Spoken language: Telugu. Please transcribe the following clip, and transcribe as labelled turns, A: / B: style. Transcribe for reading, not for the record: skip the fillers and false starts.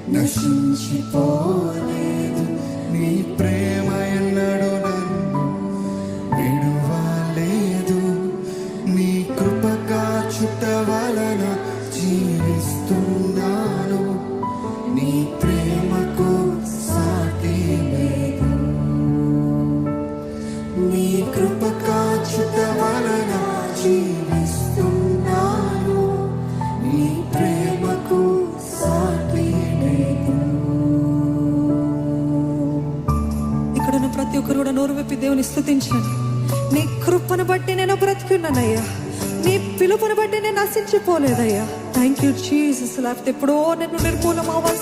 A: నశించిపోలేదు. నీ ప్రేమ ఎన్నడూ నన్ను విడువలేదు. నీ కృప కాచుట వలన జీవిస్తున్నాను. నీ ప్రేమకు సాటి లేదు. నీ కృప కాచుట వలన జీవిస్తున్నాను. నీ ప్రేమకు సాటి లేదు.
B: ఇక్కడున్న ప్రతి ఒక్కరు కూడా నోరు విప్పి దేవుని స్తుతించండి. నీ కృపను బట్టి నేను బ్రతికున్నానయ్యా. నీ పిలుపుని బట్టి నేను నశించిపోలేదయ్యా. Thank you Jesus. లేకపోతే ఎప్పుడో నేను నిర్మూలం అవ్వాల్సి